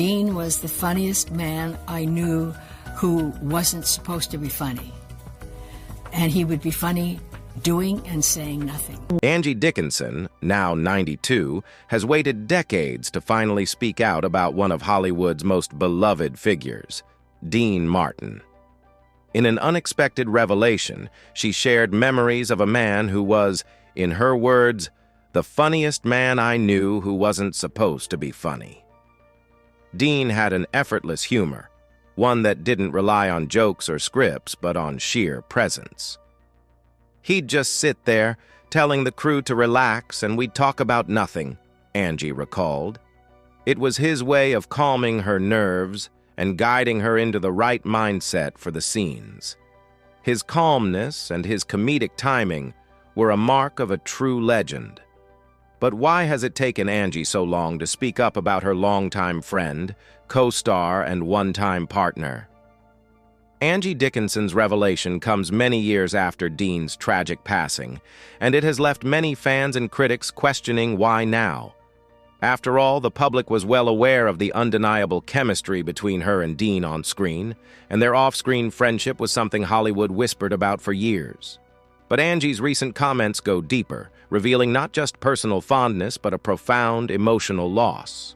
Dean was the funniest man I knew who wasn't supposed to be funny. And he would be funny doing and saying nothing. Angie Dickinson, now 92, has waited decades to finally speak out about one of Hollywood's most beloved figures, Dean Martin. In an unexpected revelation, she shared memories of a man who was, in her words, the funniest man I knew who wasn't supposed to be funny. Dean had an effortless humor, one that didn't rely on jokes or scripts, but on sheer presence. He'd just sit there, telling the crew to relax, and we'd talk about nothing, Angie recalled. It was his way of calming her nerves and guiding her into the right mindset for the scenes. His calmness and his comedic timing were a mark of a true legend. But why has it taken Angie so long to speak up about her longtime friend, co-star, and one-time partner? Angie Dickinson's revelation comes many years after Dean's tragic passing, and it has left many fans and critics questioning why now. After all, the public was well aware of the undeniable chemistry between her and Dean on screen, and their off-screen friendship was something Hollywood whispered about for years. But Angie's recent comments go deeper, revealing not just personal fondness, but a profound emotional loss.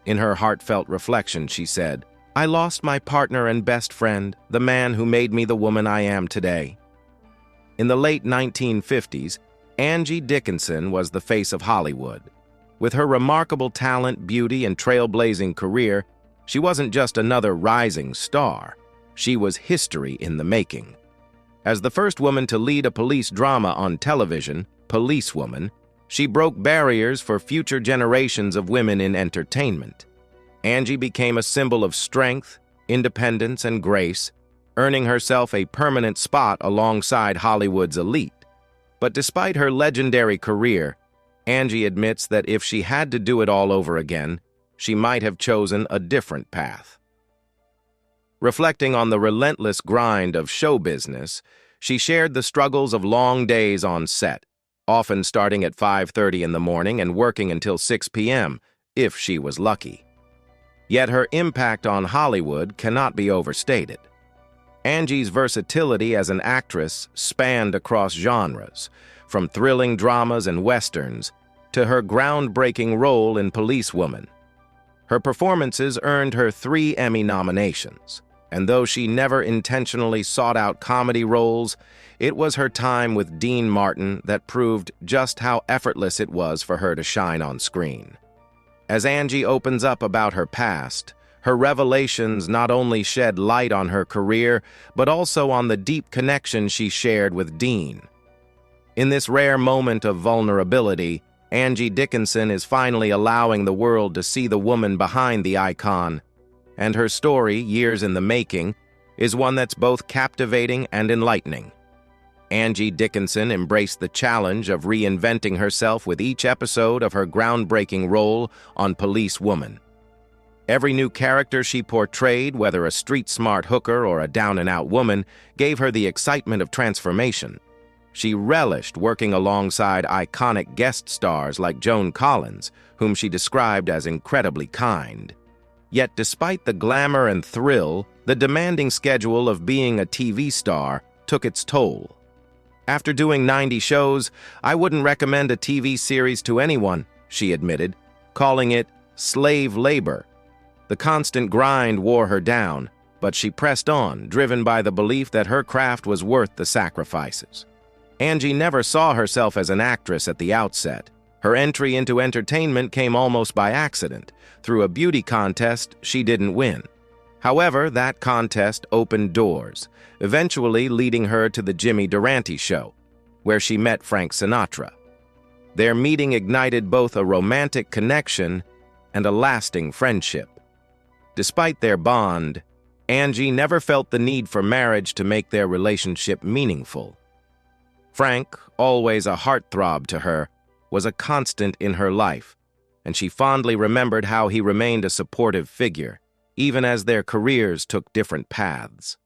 In her heartfelt reflection, she said, "I lost my partner and best friend, the man who made me the woman I am today." In the late 1950s, Angie Dickinson was the face of Hollywood. With her remarkable talent, beauty, and trailblazing career, she wasn't just another rising star. She was history in the making. As the first woman to lead a police drama on television, Policewoman, she broke barriers for future generations of women in entertainment. Angie became a symbol of strength, independence, and grace, earning herself a permanent spot alongside Hollywood's elite. But despite her legendary career, Angie admits that if she had to do it all over again, she might have chosen a different path. Reflecting on the relentless grind of show business, she shared the struggles of long days on set, often starting at 5:30 in the morning and working until 6 p.m., if she was lucky. Yet her impact on Hollywood cannot be overstated. Angie's versatility as an actress spanned across genres, from thrilling dramas and westerns to her groundbreaking role in Policewoman. Her performances earned her 3 Emmy nominations, and though she never intentionally sought out comedy roles, it was her time with Dean Martin that proved just how effortless it was for her to shine on screen. As Angie opens up about her past, her revelations not only shed light on her career, but also on the deep connection she shared with Dean. In this rare moment of vulnerability, Angie Dickinson is finally allowing the world to see the woman behind the icon, and her story, years in the making, is one that's both captivating and enlightening. Angie Dickinson embraced the challenge of reinventing herself with each episode of her groundbreaking role on Policewoman. Every new character she portrayed, whether a street-smart hooker or a down-and-out woman, gave her the excitement of transformation. She relished working alongside iconic guest stars like Joan Collins, whom she described as incredibly kind. Yet despite the glamour and thrill, the demanding schedule of being a TV star took its toll. "After doing 90 shows, I wouldn't recommend a TV series to anyone," she admitted, calling it slave labor. The constant grind wore her down, but she pressed on, driven by the belief that her craft was worth the sacrifices. Angie never saw herself as an actress at the outset. Her entry into entertainment came almost by accident, through a beauty contest she didn't win. However, that contest opened doors, eventually leading her to the Jimmy Durante Show, where she met Frank Sinatra. Their meeting ignited both a romantic connection and a lasting friendship. Despite their bond, Angie never felt the need for marriage to make their relationship meaningful. Frank, always a heartthrob to her, was a constant in her life, and she fondly remembered how he remained a supportive figure, even as their careers took different paths.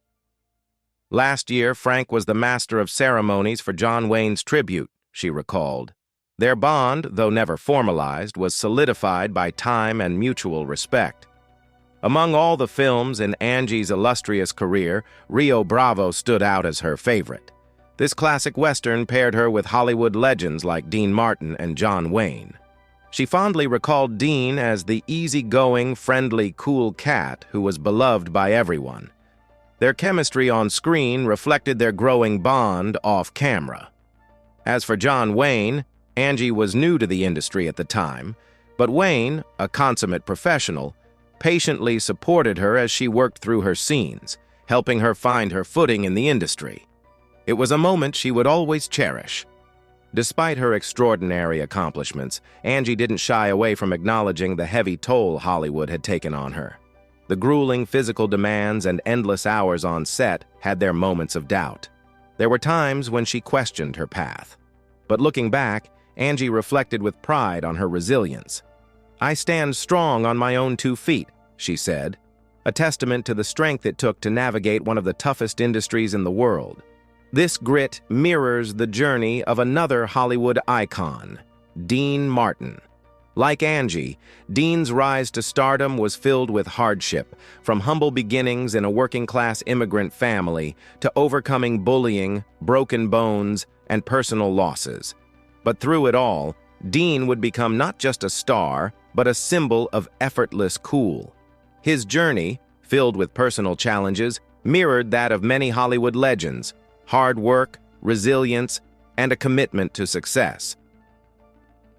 Last year, Frank was the master of ceremonies for John Wayne's tribute, she recalled. Their bond, though never formalized, was solidified by time and mutual respect. Among all the films in Angie's illustrious career, Rio Bravo stood out as her favorite. This classic Western paired her with Hollywood legends like Dean Martin and John Wayne. She fondly recalled Dean as the easygoing, friendly, cool cat who was beloved by everyone. Their chemistry on screen reflected their growing bond off camera. As for John Wayne, Angie was new to the industry at the time, but Wayne, a consummate professional, patiently supported her as she worked through her scenes, helping her find her footing in the industry. It was a moment she would always cherish. Despite her extraordinary accomplishments, Angie didn't shy away from acknowledging the heavy toll Hollywood had taken on her. The grueling physical demands and endless hours on set had their moments of doubt. There were times when she questioned her path. But looking back, Angie reflected with pride on her resilience. "I stand strong on my own 2 feet," she said, a testament to the strength it took to navigate one of the toughest industries in the world. This grit mirrors the journey of another Hollywood icon, Dean Martin. Like Angie, Dean's rise to stardom was filled with hardship, from humble beginnings in a working-class immigrant family to overcoming bullying, broken bones, and personal losses. But through it all, Dean would become not just a star, but a symbol of effortless cool. His journey, filled with personal challenges, mirrored that of many Hollywood legends: hard work, resilience, and a commitment to success.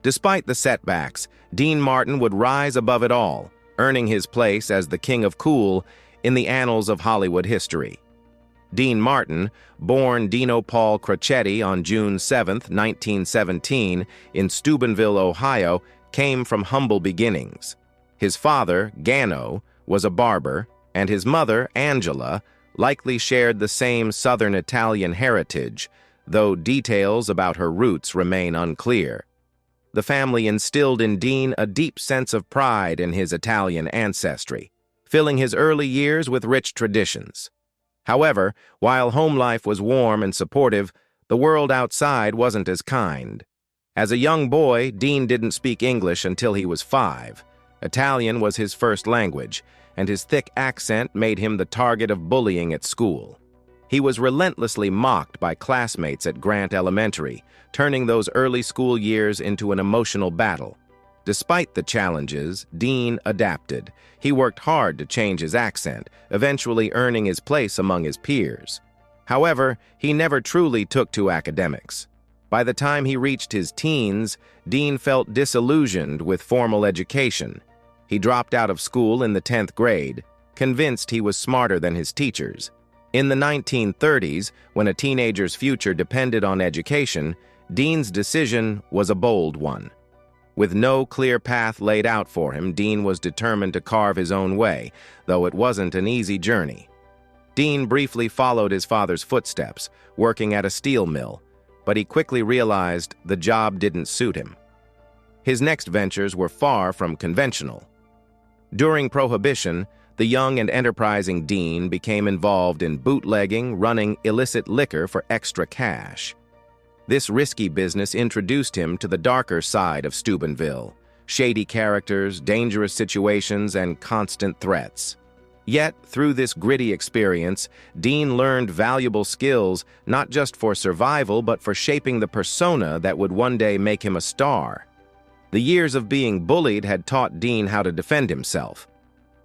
Despite the setbacks, Dean Martin would rise above it all, earning his place as the king of cool in the annals of Hollywood history. Dean Martin, born Dino Paul Crocetti on June 7, 1917, in Steubenville, Ohio, came from humble beginnings. His father, Gano, was a barber, and his mother, Angela, likely shared the same Southern Italian heritage, though details about her roots remain unclear. The family instilled in Dean a deep sense of pride in his Italian ancestry, filling his early years with rich traditions. However, while home life was warm and supportive, the world outside wasn't as kind. As a young boy, Dean didn't speak English until he was 5. Italian was his first language, and his thick accent made him the target of bullying at school. He was relentlessly mocked by classmates at Grant Elementary, turning those early school years into an emotional battle. Despite the challenges, Dean adapted. He worked hard to change his accent, eventually earning his place among his peers. However, he never truly took to academics. By the time he reached his teens, Dean felt disillusioned with formal education. He dropped out of school in the 10th grade, convinced he was smarter than his teachers. In the 1930s, when a teenager's future depended on education, Dean's decision was a bold one. With no clear path laid out for him, Dean was determined to carve his own way, though it wasn't an easy journey. Dean briefly followed his father's footsteps, working at a steel mill, but he quickly realized the job didn't suit him. His next ventures were far from conventional. During Prohibition, the young and enterprising Dean became involved in bootlegging, running illicit liquor for extra cash. This risky business introduced him to the darker side of Steubenville: shady characters, dangerous situations, and constant threats. Yet, through this gritty experience, Dean learned valuable skills not just for survival but for shaping the persona that would one day make him a star. The years of being bullied had taught Dean how to defend himself.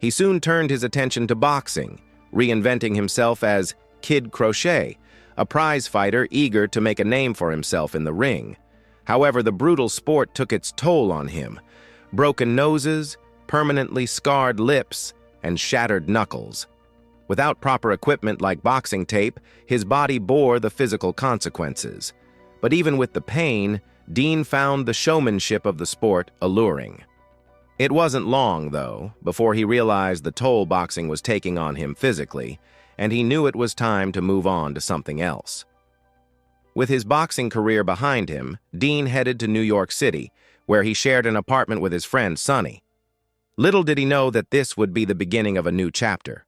He soon turned his attention to boxing, reinventing himself as Kid Crochet, a prize fighter eager to make a name for himself in the ring. However, the brutal sport took its toll on him: broken noses, permanently scarred lips, and shattered knuckles. Without proper equipment like boxing tape, his body bore the physical consequences. But even with the pain, Dean found the showmanship of the sport alluring. It wasn't long, though, before he realized the toll boxing was taking on him physically, and he knew it was time to move on to something else. With his boxing career behind him, Dean headed to New York City, where he shared an apartment with his friend Sonny. Little did he know that this would be the beginning of a new chapter,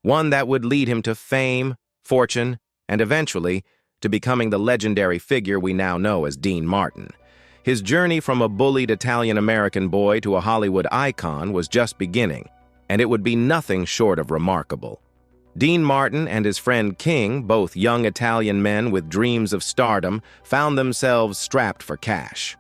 one that would lead him to fame, fortune, and eventually to becoming the legendary figure we now know as Dean Martin. His journey from a bullied Italian-American boy to a Hollywood icon was just beginning. and it would be nothing short of remarkable. Dean Martin and his friend King, both young Italian men with dreams of stardom, found themselves strapped for cash.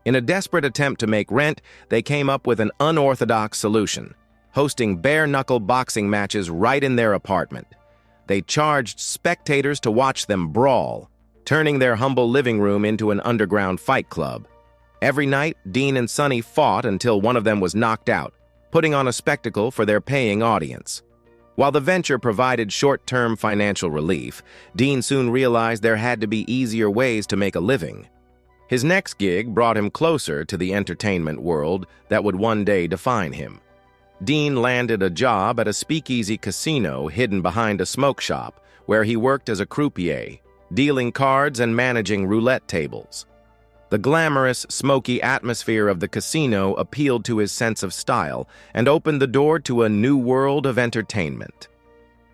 In a desperate attempt to make rent, they came up with an unorthodox solution, hosting bare-knuckle boxing matches right in their apartment. They charged spectators to watch them brawl, turning their humble living room into an underground fight club. Every night, Dean and Sonny fought until one of them was knocked out, putting on a spectacle for their paying audience. While the venture provided short-term financial relief, Dean soon realized there had to be easier ways to make a living. His next gig brought him closer to the entertainment world that would one day define him. Dean landed a job at a speakeasy casino hidden behind a smoke shop, where he worked as a croupier, dealing cards and managing roulette tables. The glamorous, smoky atmosphere of the casino appealed to his sense of style and opened the door to a new world of entertainment.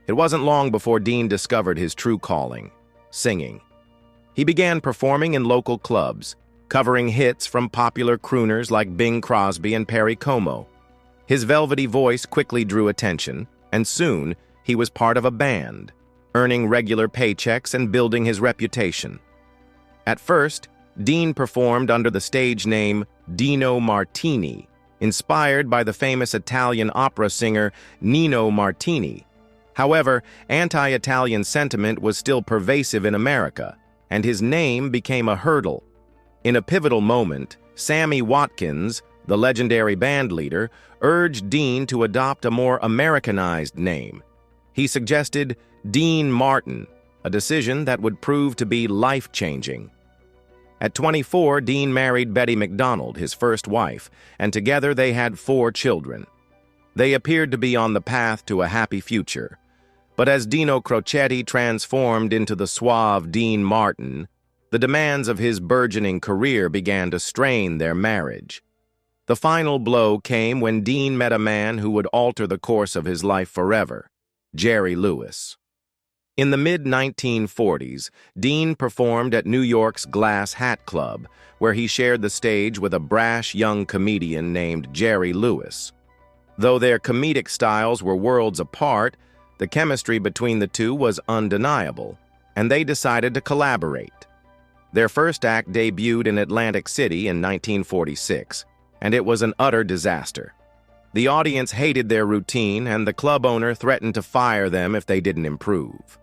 It wasn't long before Dean discovered his true calling: singing. He began performing in local clubs, covering hits from popular crooners like Bing Crosby and Perry Como. His velvety voice quickly drew attention, and soon he was part of a band, earning regular paychecks and building his reputation. At first, Dean performed under the stage name Dino Martini, inspired by the famous Italian opera singer Nino Martini. However, anti-Italian sentiment was still pervasive in America, and his name became a hurdle. In a pivotal moment, Sammy Watkins, the legendary band leader, urged Dean to adopt a more Americanized name. He suggested Dean Martin, a decision that would prove to be life-changing. At 24, Dean married Betty McDonald, his first wife, and together they had 4 children. They appeared to be on the path to a happy future. But as Dino Crocetti transformed into the suave Dean Martin, the demands of his burgeoning career began to strain their marriage. The final blow came when Dean met a man who would alter the course of his life forever: Jerry Lewis. In the mid-1940s, Dean performed at New York's Glass Hat Club, where he shared the stage with a brash young comedian named Jerry Lewis. Though their comedic styles were worlds apart, the chemistry between the two was undeniable, and they decided to collaborate. Their first act debuted in Atlantic City in 1946, and it was an utter disaster. The audience hated their routine, and the club owner threatened to fire them if they didn't improve.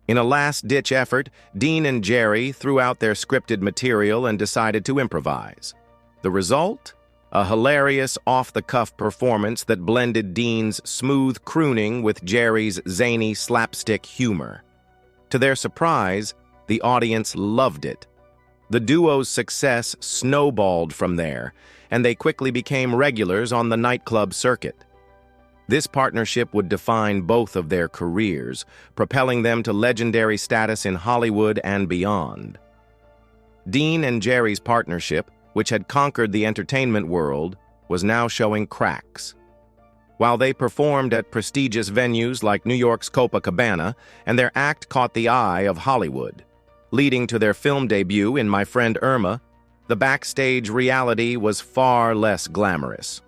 In a last-ditch effort, Dean and Jerry threw out their scripted material and decided to improvise. The result? A hilarious, off-the-cuff performance that blended Dean's smooth crooning with Jerry's zany slapstick humor. To their surprise, the audience loved it. The duo's success snowballed from there, and they quickly became regulars on the nightclub circuit. This partnership would define both of their careers, propelling them to legendary status in Hollywood and beyond. Dean and Jerry's partnership, which had conquered the entertainment world, was now showing cracks. While they performed at prestigious venues like New York's Copacabana, and their act caught the eye of Hollywood, leading to their film debut in My Friend Irma, the backstage reality was far less glamorous.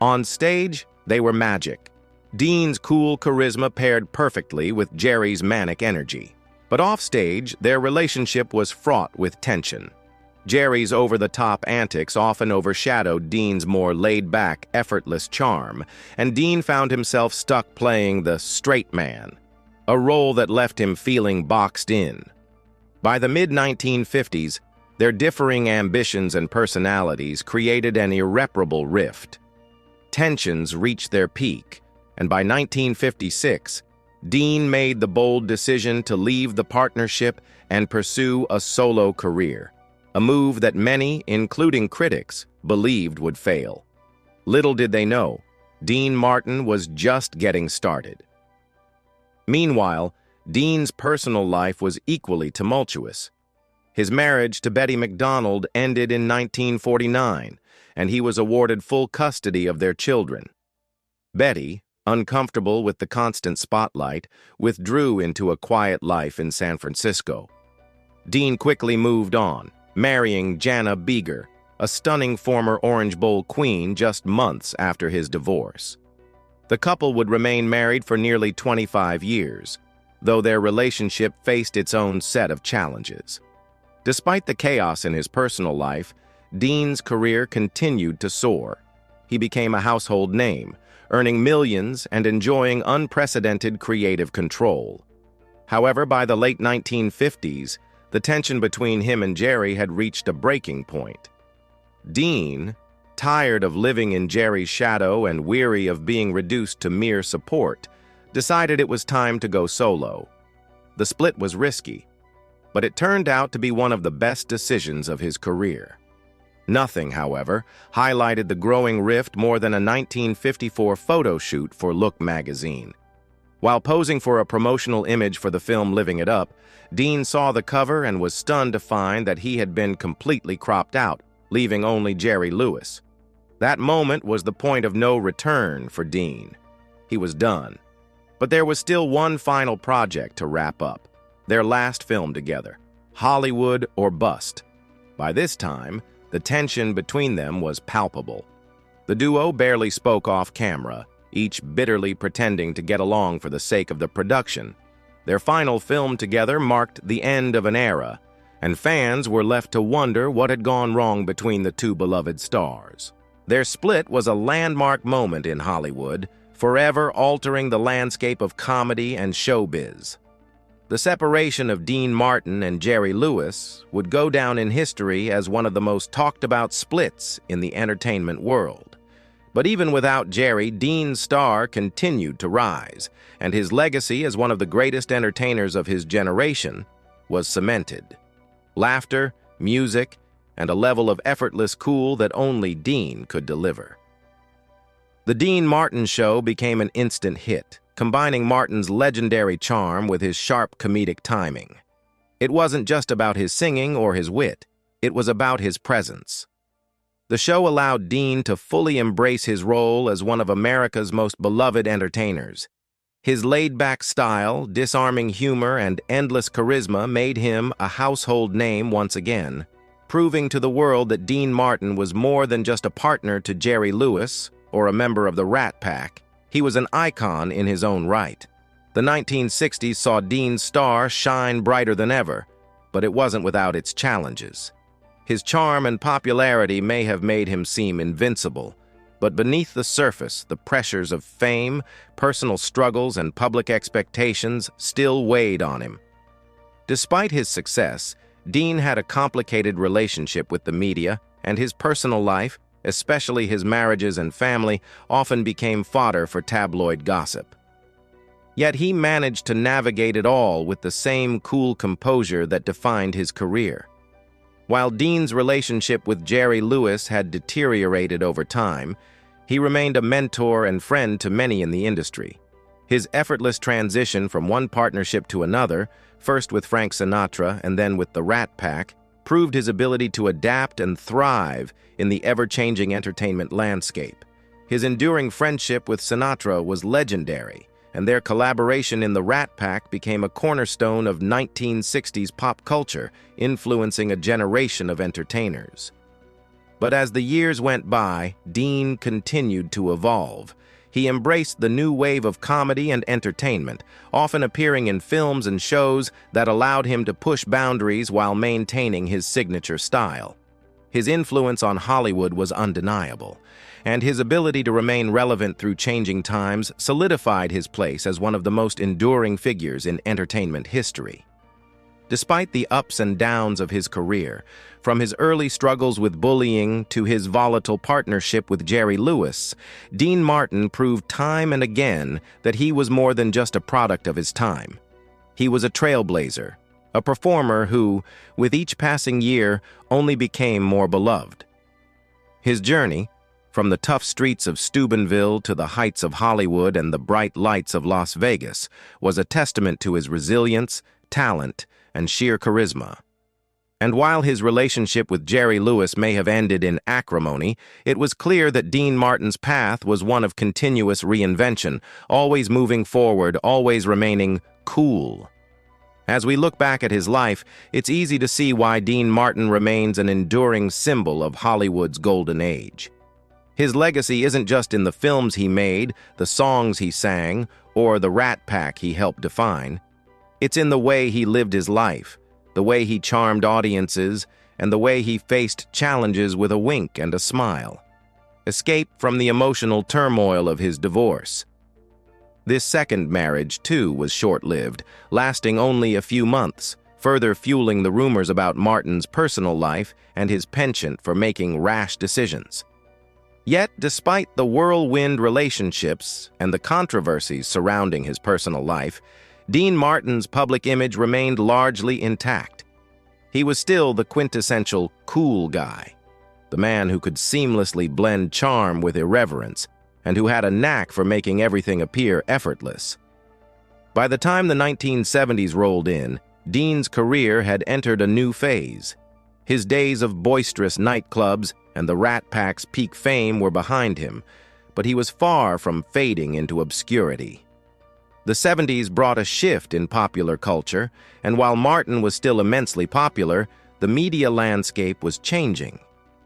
On stage, they were magic. Dean's cool charisma paired perfectly with Jerry's manic energy. But offstage, their relationship was fraught with tension. Jerry's over-the-top antics often overshadowed Dean's more laid-back, effortless charm, and Dean found himself stuck playing the straight man, a role that left him feeling boxed in. By the mid-1950s, their differing ambitions and personalities created an irreparable rift. Tensions reached their peak, and by 1956, Dean made the bold decision to leave the partnership and pursue a solo career, a move that many, including critics, believed would fail. Little did they know, Dean Martin was just getting started. Meanwhile, Dean's personal life was equally tumultuous. His marriage to Betty McDonald ended in 1949, and he was awarded full custody of their children. Betty, uncomfortable with the constant spotlight, withdrew into a quiet life in San Francisco. Dean quickly moved on, marrying Jana Beeger, a stunning former Orange Bowl queen just months after his divorce. The couple would remain married for nearly 25 years, though their relationship faced its own set of challenges. Despite the chaos in his personal life, Dean's career continued to soar. He became a household name, earning millions and enjoying unprecedented creative control. However, by the late 1950s, the tension between him and Jerry had reached a breaking point. Dean, tired of living in Jerry's shadow and weary of being reduced to mere support, decided it was time to go solo. The split was risky, but it turned out to be one of the best decisions of his career. Nothing, however, highlighted the growing rift more than a 1954 photo shoot for Look magazine. While posing for a promotional image for the film Living It Up, Dean saw the cover and was stunned to find that he had been completely cropped out, leaving only Jerry Lewis. That moment was the point of no return for Dean. He was done. But there was still one final project to wrap up, their last film together, Hollywood or Bust. By this time, the tension between them was palpable. The duo barely spoke off camera, each bitterly pretending to get along for the sake of the production. Their final film together marked the end of an era, and fans were left to wonder what had gone wrong between the two beloved stars. Their split was a landmark moment in Hollywood, forever altering the landscape of comedy and showbiz. The separation of Dean Martin and Jerry Lewis would go down in history as one of the most talked-about splits in the entertainment world. But even without Jerry, Dean's star continued to rise, and his legacy as one of the greatest entertainers of his generation was cemented. Laughter, music, and a level of effortless cool that only Dean could deliver. The Dean Martin Show became an instant hit, combining Martin's legendary charm with his sharp comedic timing. It wasn't just about his singing or his wit, it was about his presence. The show allowed Dean to fully embrace his role as one of America's most beloved entertainers. His laid-back style, disarming humor, and endless charisma made him a household name once again, proving to the world that Dean Martin was more than just a partner to Jerry Lewis or a member of the Rat Pack. He was an icon in his own right. The 1960s saw Dean's star shine brighter than ever, but it wasn't without its challenges. His charm and popularity may have made him seem invincible, but beneath the surface, the pressures of fame, personal struggles, and public expectations still weighed on him. Despite his success, Dean had a complicated relationship with the media, and his personal life, especially his marriages and family, often became fodder for tabloid gossip. Yet he managed to navigate it all with the same cool composure that defined his career. While Dean's relationship with Jerry Lewis had deteriorated over time, he remained a mentor and friend to many in the industry. His effortless transition from one partnership to another, first with Frank Sinatra and then with the Rat Pack, proved his ability to adapt and thrive in the ever-changing entertainment landscape. His enduring friendship with Sinatra was legendary, and their collaboration in the Rat Pack became a cornerstone of 1960s pop culture, influencing a generation of entertainers. But as the years went by, Dean continued to evolve. He embraced the new wave of comedy and entertainment, often appearing in films and shows that allowed him to push boundaries while maintaining his signature style. His influence on Hollywood was undeniable, and his ability to remain relevant through changing times solidified his place as one of the most enduring figures in entertainment history. Despite the ups and downs of his career, from his early struggles with bullying to his volatile partnership with Jerry Lewis, Dean Martin proved time and again that he was more than just a product of his time. He was a trailblazer, a performer who, with each passing year, only became more beloved. His journey, from the tough streets of Steubenville to the heights of Hollywood and the bright lights of Las Vegas, was a testament to his resilience, talent, and sheer charisma. And while his relationship with Jerry Lewis may have ended in acrimony, it was clear that Dean Martin's path was one of continuous reinvention, always moving forward, always remaining cool. As we look back at his life, it's easy to see why Dean Martin remains an enduring symbol of Hollywood's golden age. His legacy isn't just in the films he made, the songs he sang, or the Rat Pack he helped define. It's in the way he lived his life, the way he charmed audiences, and the way he faced challenges with a wink and a smile. Escape from the emotional turmoil of his divorce. This second marriage, too, was short-lived, lasting only a few months, further fueling the rumors about Martin's personal life and his penchant for making rash decisions. Yet, despite the whirlwind relationships and the controversies surrounding his personal life, Dean Martin's public image remained largely intact. He was still the quintessential cool guy, the man who could seamlessly blend charm with irreverence, and who had a knack for making everything appear effortless. By the time the 1970s rolled in, Dean's career had entered a new phase. His days of boisterous nightclubs and the Rat Pack's peak fame were behind him, but he was far from fading into obscurity. The 70s brought a shift in popular culture, and while Martin was still immensely popular, the media landscape was changing.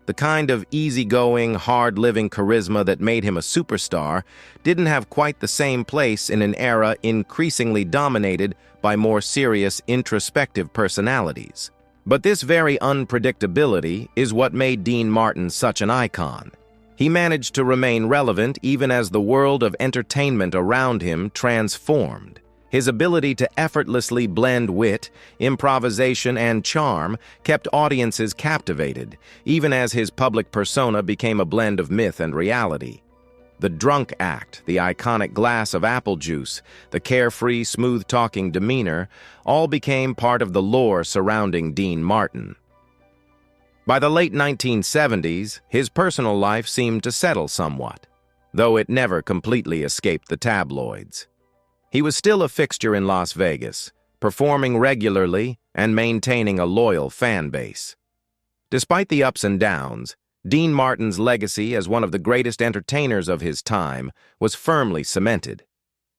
The kind of easygoing, hard-living charisma that made him a superstar didn't have quite the same place in an era increasingly dominated by more serious, introspective personalities. But this very unpredictability is what made Dean Martin such an icon. He managed to remain relevant even as the world of entertainment around him transformed. His ability to effortlessly blend wit, improvisation, and charm kept audiences captivated, even as his public persona became a blend of myth and reality. The drunk act, the iconic glass of apple juice, the carefree, smooth-talking demeanor, all became part of the lore surrounding Dean Martin. By the late 1970s, his personal life seemed to settle somewhat, though it never completely escaped the tabloids. He was still a fixture in Las Vegas, performing regularly and maintaining a loyal fan base. Despite the ups and downs, Dean Martin's legacy as one of the greatest entertainers of his time was firmly cemented.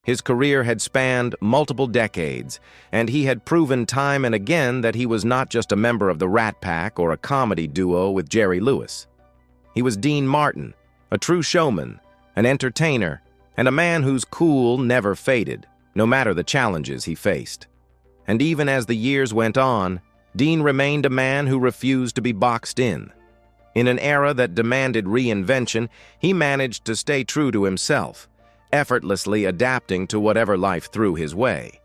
His career had spanned multiple decades, and he had proven time and again that he was not just a member of the Rat Pack or a comedy duo with Jerry Lewis. He was Dean Martin, a true showman, an entertainer, and a man whose cool never faded, no matter the challenges he faced. And even as the years went on, Dean remained a man who refused to be boxed in. In an era that demanded reinvention, he managed to stay true to himself, effortlessly adapting to whatever life threw his way.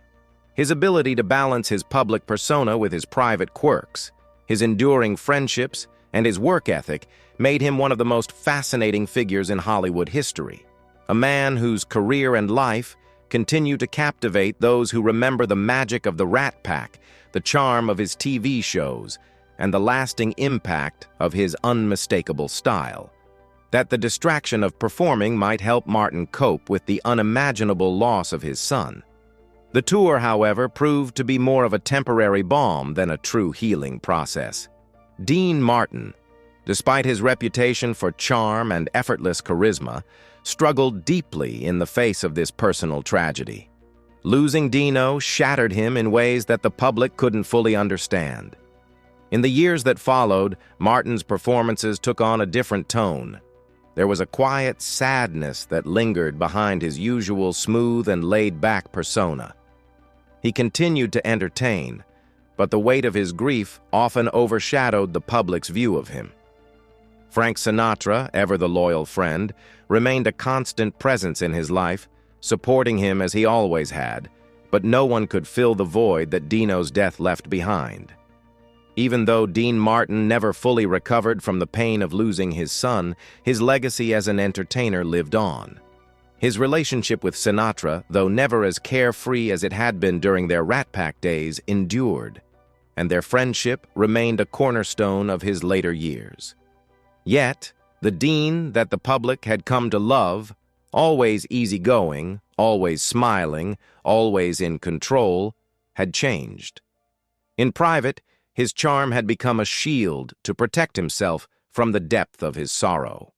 His ability to balance his public persona with his private quirks, his enduring friendships, and his work ethic made him one of the most fascinating figures in Hollywood history. A man whose career and life continue to captivate those who remember the magic of the Rat Pack, the charm of his TV shows, and the lasting impact of his unmistakable style. That the distraction of performing might help Martin cope with the unimaginable loss of his son. The tour, however, proved to be more of a temporary balm than a true healing process. Dean Martin, despite his reputation for charm and effortless charisma, struggled deeply in the face of this personal tragedy. Losing Dino shattered him in ways that the public couldn't fully understand. In the years that followed, Martin's performances took on a different tone. There was a quiet sadness that lingered behind his usual smooth and laid-back persona. He continued to entertain, but the weight of his grief often overshadowed the public's view of him. Frank Sinatra, ever the loyal friend, remained a constant presence in his life, supporting him as he always had, but no one could fill the void that Dino's death left behind. Even though Dean Martin never fully recovered from the pain of losing his son, his legacy as an entertainer lived on. His relationship with Sinatra, though never as carefree as it had been during their Rat Pack days, endured, and their friendship remained a cornerstone of his later years. Yet, the Dean that the public had come to love, always easygoing, always smiling, always in control, had changed. In private, his charm had become a shield to protect himself from the depth of his sorrow.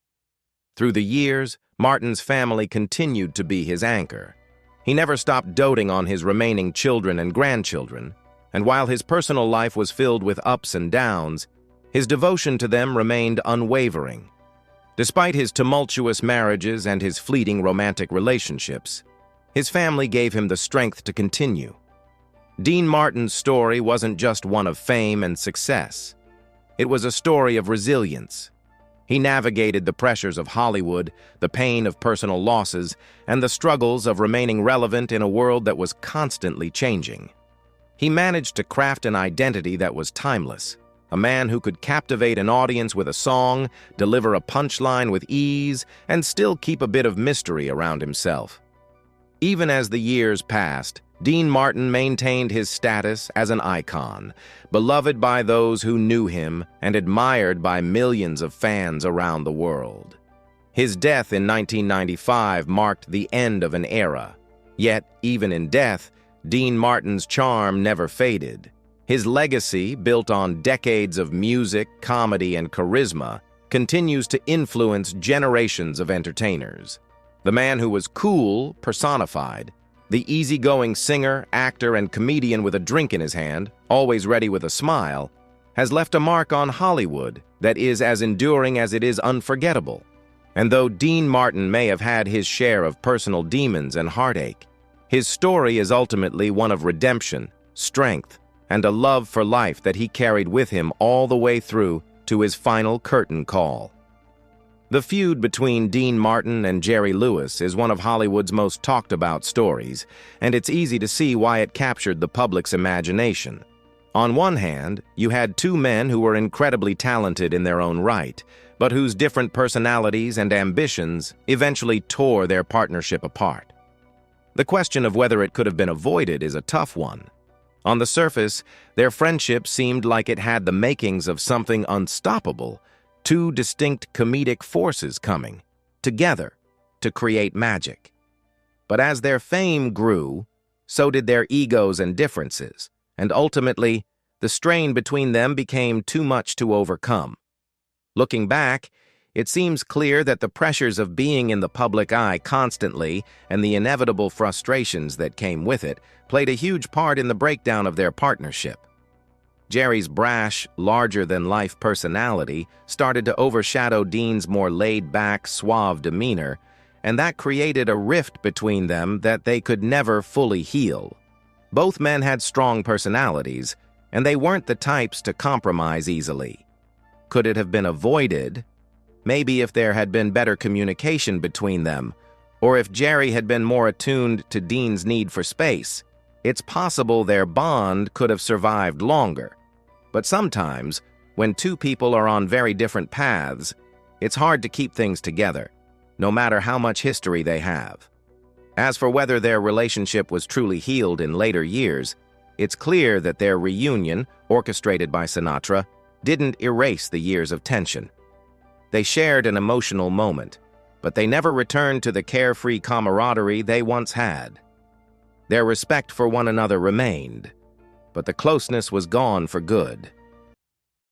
Through the years, Martin's family continued to be his anchor. He never stopped doting on his remaining children and grandchildren, and while his personal life was filled with ups and downs, his devotion to them remained unwavering. Despite his tumultuous marriages and his fleeting romantic relationships, his family gave him the strength to continue. Dean Martin's story wasn't just one of fame and success. It was a story of resilience. He navigated the pressures of Hollywood, the pain of personal losses, and the struggles of remaining relevant in a world that was constantly changing. He managed to craft an identity that was timeless, a man who could captivate an audience with a song, deliver a punchline with ease, and still keep a bit of mystery around himself. Even as the years passed, Dean Martin maintained his status as an icon, beloved by those who knew him and admired by millions of fans around the world. His death in 1995 marked the end of an era. Yet, even in death, Dean Martin's charm never faded. His legacy, built on decades of music, comedy, and charisma, continues to influence generations of entertainers. The man who was cool personified, the easygoing singer, actor, and comedian with a drink in his hand, always ready with a smile, has left a mark on Hollywood that is as enduring as it is unforgettable. And though Dean Martin may have had his share of personal demons and heartache, his story is ultimately one of redemption, strength, and a love for life that he carried with him all the way through to his final curtain call. The feud between Dean Martin and Jerry Lewis is one of Hollywood's most talked-about stories, and it's easy to see why it captured the public's imagination. On one hand, you had two men who were incredibly talented in their own right, but whose different personalities and ambitions eventually tore their partnership apart. The question of whether it could have been avoided is a tough one. On the surface, their friendship seemed like it had the makings of something unstoppable, two distinct comedic forces coming together to create magic. But as their fame grew, so did their egos and differences, and ultimately, the strain between them became too much to overcome. Looking back, it seems clear that the pressures of being in the public eye constantly and the inevitable frustrations that came with it played a huge part in the breakdown of their partnership. Jerry's brash, larger-than-life personality started to overshadow Dean's more laid-back, suave demeanor, and that created a rift between them that they could never fully heal. Both men had strong personalities, and they weren't the types to compromise easily. Could it have been avoided? Maybe if there had been better communication between them, or if Jerry had been more attuned to Dean's need for space, it's possible their bond could have survived longer. But sometimes, when two people are on very different paths, it's hard to keep things together, no matter how much history they have. As for whether their relationship was truly healed in later years, it's clear that their reunion, orchestrated by Sinatra, didn't erase the years of tension. They shared an emotional moment, but they never returned to the carefree camaraderie they once had. Their respect for one another remained, but the closeness was gone for good.